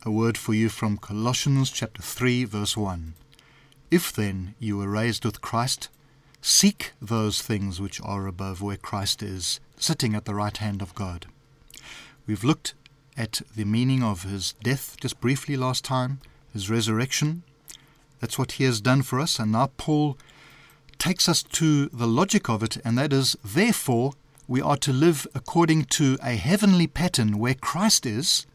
a word for you from Colossians chapter 3, verse 1. If then you were raised with Christ, seek those things which are above, where Christ is, sitting at the right hand of God. We've looked at the meaning of his death just briefly last time, his resurrection. That's what he has done for us. And now Paul takes us to the logic of it, and that is, therefore, we are to live according to a heavenly pattern where Christ is.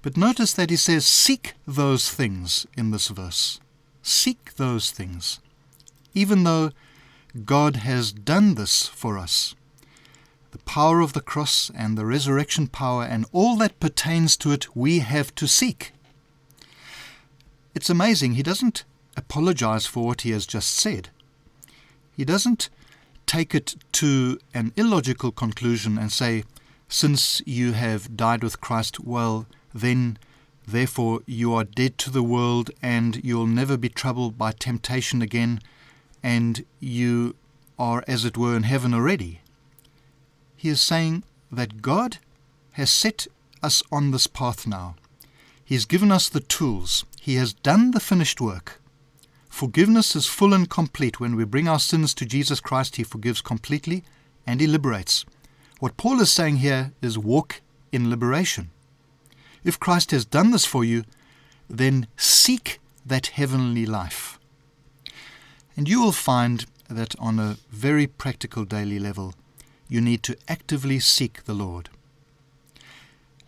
But notice that he says, seek those things in this verse. Seek those things. Even though God has done this for us. The power of the cross and the resurrection power and all that pertains to it, we have to seek. It's amazing. He doesn't apologize for what he has just said. He doesn't take it to an illogical conclusion and say, since you have died with Christ, well, then, therefore, you are dead to the world and you'll never be troubled by temptation again, and you are, as it were, in heaven already. He is saying that God has set us on this path now. He has given us the tools. He has done the finished work. Forgiveness is full and complete. When we bring our sins to Jesus Christ, he forgives completely and he liberates. What Paul is saying here is walk in liberation. If Christ has done this for you, then seek that heavenly life. And you will find that on a very practical daily level, you need to actively seek the Lord.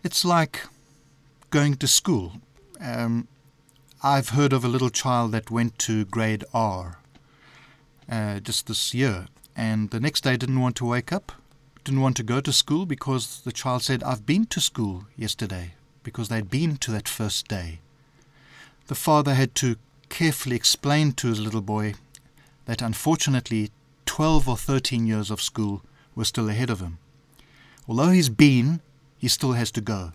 It's like going to school. I've heard of a little child that went to grade R just this year, and the next day didn't want to wake up, didn't want to go to school because the child said, I've been to school yesterday, because they'd been to that first day. The father had to carefully explain to his little boy that unfortunately 12 or 13 years of school were still ahead of him. Although he's been, he still has to go.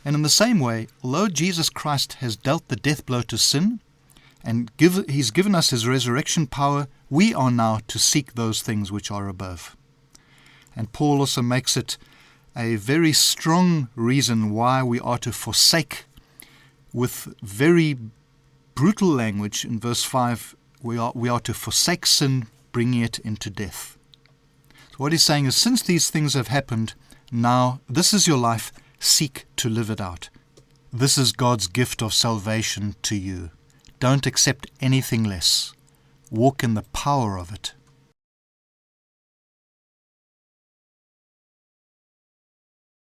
And in the same way, although Jesus Christ has dealt the death blow to sin, and he's given us his resurrection power, we are now to seek those things which are above. And Paul also makes it a very strong reason why we are to forsake, with very brutal language in verse 5, we are to forsake sin, bringing it into death. So what he's saying is, since these things have happened, now this is your life, seek to live it out. This is God's gift of salvation to you. Don't accept anything less. Walk in the power of it.